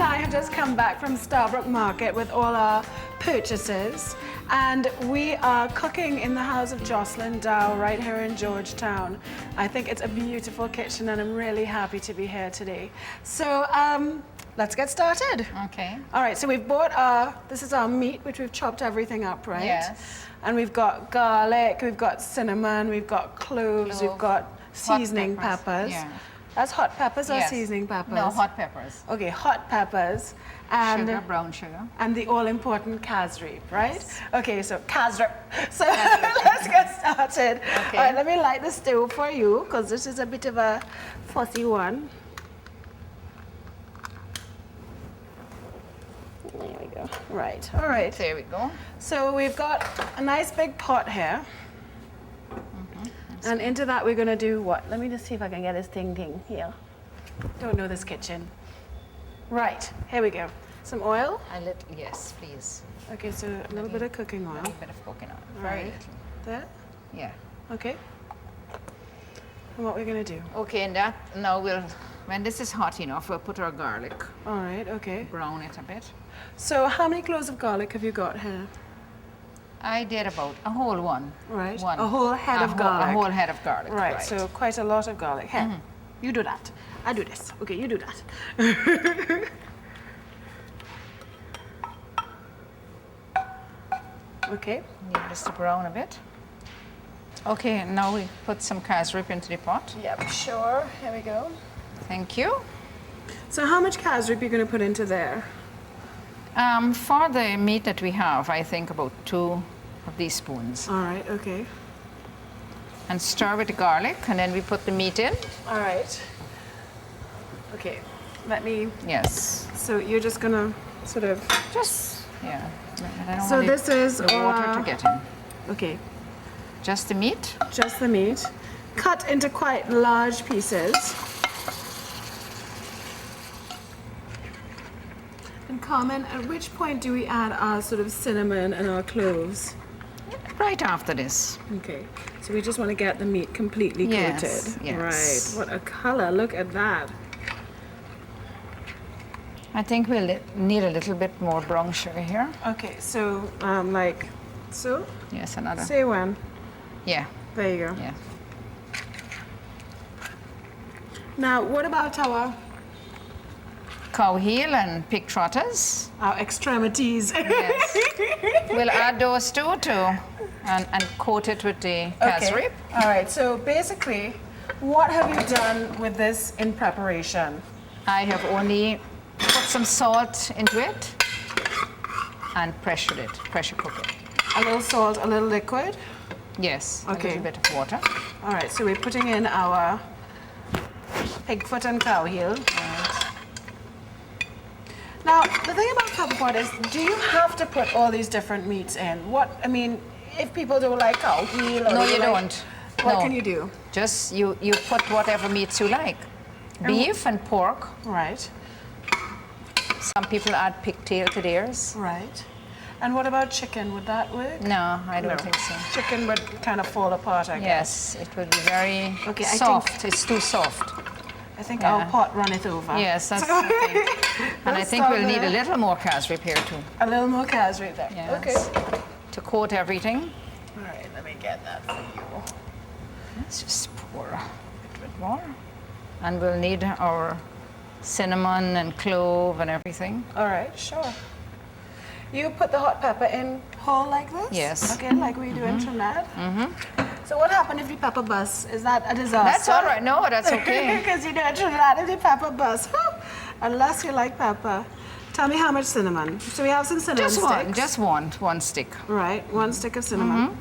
I have just come back from Starbrook Market with all our purchases, and we are cooking in the house of Jocelyn Dow right here in Georgetown. I think it's a beautiful kitchen and I'm really happy to be here today. So let's get started. Okay. All right, so we've bought this is our meat, which we've chopped everything up, right? Yes. And we've got garlic, we've got cinnamon, we've got cloves, we've got seasoning peppers. Yeah. That's hot peppers or Yes. seasoning peppers? No, hot peppers. Okay, hot peppers. And Sugar, brown sugar. and the all-important casri, right? Yes. Okay, so casri. So let's get started. Okay. All right, let me light the stove for you, because this is a bit of a fussy one. There we go. Right, all right. There we go. So we've got a nice big pot here. And into that we're gonna do what? Let me just see if I can get this thing here. Don't know this kitchen. Right, here we go. Some oil. Yes, please. Okay, so a little bit of cooking A oil. little bit of coconut. All Very right. little. There. Yeah. Okay. And what we're gonna do? Okay, and that now when this is hot enough, we'll put our garlic, All right. Okay. brown it a bit. So how many cloves of garlic have you got here? I did about a whole one. Right. One. A whole head of garlic. A whole head of garlic. Right. So quite a lot of garlic. Here. You do that. I do this. Okay. You do that. Okay. Need this to brown a bit. Okay, now we put some casrip into the pot. Yep. Sure. Here we go. Thank you. So how much casrip are you gonna put into there? For the meat that we have, I think about 2 of these spoons. All right. Okay. And stir with the garlic, and then we put the meat in. All right. Okay. Let me. Yes. So you're just gonna sort of. Just, yeah. I don't So want this is the water to get in. Okay. Just the meat. Just the meat, cut into quite large pieces. And Carmen, at which point do we add our sort of cinnamon and our cloves? Right after this. Okay, so we just want to get the meat completely Yes, coated. yes. Right, what a color, look at that. I think we'll need a little bit more brown sugar here. Okay, so like, so? Yes, another. Say when. Yeah, There you go. yeah. Now, what about our Cow heel and pig trotters. extremities? Yes. We'll add those too and coat it with the casrip. All right, so basically, what have you done with this in preparation? I have only put some salt into it and pressure cook it. A little salt, a little liquid. Yes, Okay. a little bit of water. All right, so we're putting in our pig foot and cow heel. Now, the thing about Pepperpot is, do you have to put all these different meats in? I mean, if people don't like cow heel or No, they you like- don't. What No. can you do? Just you put whatever meats you like. Beef and pork. Right, Some people add pigtail to theirs. right. And what about chicken? Would that work? No, I don't No. think so. Chicken would kind of fall apart, I guess. Yes, it would be very Okay, I soft. It's too soft. I think Yeah. our pot runneth over. Yes, that's the thing. And I Let's think start we'll need a there. little more casrip here too. A little more cows right there. Yes. Okay. To coat everything. All right, let me get that for you. Let's just pour a bit more. And we'll need our cinnamon and clove and everything. All right, sure. You put the hot pepper in whole like this? Yes. Okay, like we do in Trinidad? Mm-hmm. So what happened if the pepper busts? Is that a disaster? That's all right. No, that's okay. Because you know in Trinidad if the pepper busts, unless you like pepper. Tell me how much cinnamon. So we have some cinnamon sticks. Just one stick. Right, 1 stick of cinnamon.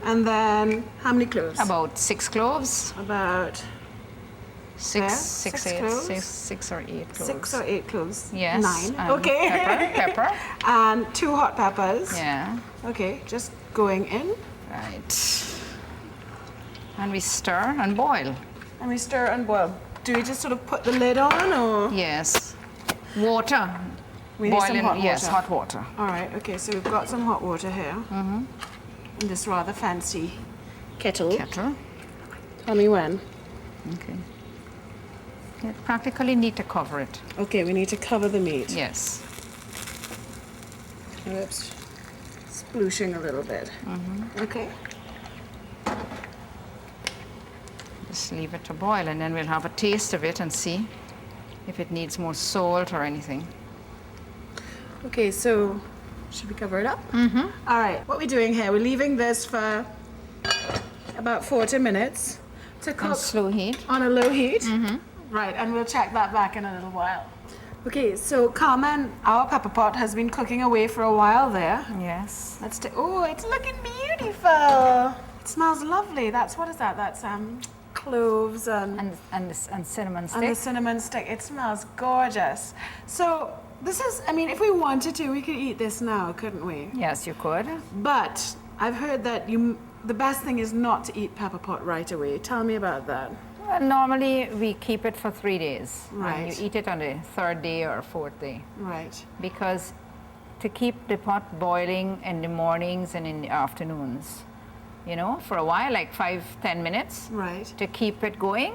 And then how many cloves? About 6 cloves. About Six, There? six, 6 eight, cloves? six or 8 cloves. 6 or 8 cloves. Yes. 9. And Okay. Pepper. And 2 hot peppers. Yeah. Okay, just going in. Right. And we stir and boil. And we stir and boil. Do we just sort of put the lid on or? Yes. Water. We need some Boiling. hot Yes, water. hot water. All right, okay, so we've got some hot water here. Mm-hmm. In this rather fancy kettle. Kettle. Tell me when. Okay. You practically need to cover it. Okay, we need to cover the meat. Yes. Oops. Splooshing a little bit. Okay. Just leave it to boil and then we'll have a taste of it and see if it needs more salt or anything. Okay, so should we cover it up? All right, what we're doing here, we're leaving this for about 40 minutes to On cook slow heat. on a low heat. Right, and we'll check that back in a little while. Okay, so Carmen, our pepper pot has been cooking away for a while there. Yes. Let's take, oh, it's looking beautiful. It smells lovely. What is that? That's cloves and And cinnamon the stick. cinnamon stick. It smells gorgeous. So this is, I mean, if we wanted to, we could eat this now, couldn't we? Yes, you could. But I've heard that the best thing is not to eat pepper pot right away. Tell me about that. Well, normally we keep it for 3 days. Right. And you eat it on the 3rd day or 4th day. Right. Because to keep the pot boiling in the mornings and in the afternoons, you know, for a while, like 5-10 minutes, Right. to keep it going,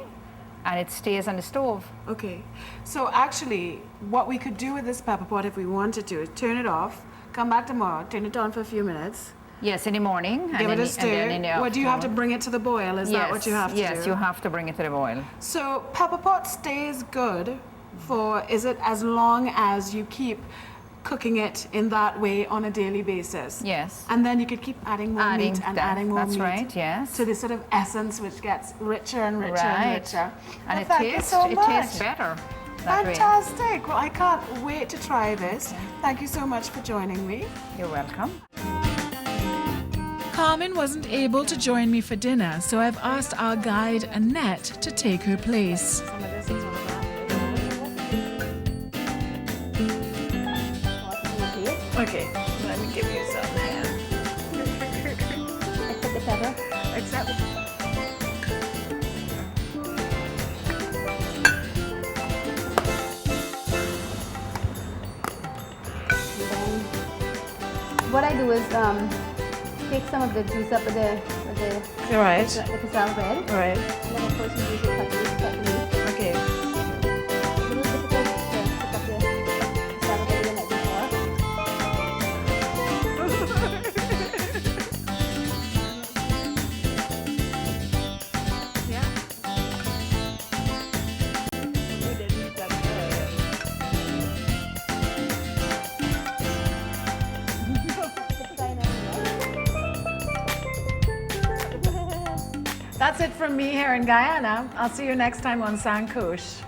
and it stays on the stove. Okay. So actually, what we could do with this pepper pot if we wanted to is turn it off, come back tomorrow, turn it on for a few minutes, Yes, in the morning. give it a and stir. then in the What do you have to afternoon. bring it to the boil? Is that what you have to do? Yes, you have to bring it to the boil. So pepper pot stays good for, is it as long as you keep cooking it in that way on a daily basis? Yes. And then you could keep adding more meat and adding more That's meat. right, yes. To this sort of essence which gets richer and richer and Right. richer. And Well, it thank you tastes, so it much. tastes better that way. Fantastic. Well, I can't wait to try this. Thank you so much for joining me. You're welcome. Carmen wasn't able to join me for dinner, so I've asked our guide Annette to take her place. Some of this is one of that. Okay, let me give you some here. Except the pepper. Except What I do is take some of the juice up with the right. cassava bread, Right. and then of course you usually cut the meat. Okay. It's a little difficult to pick up the cassava bread the night before. Yeah. We didn't. That's good. That's it from me here in Guyana. I'll see you next time on Sankosh.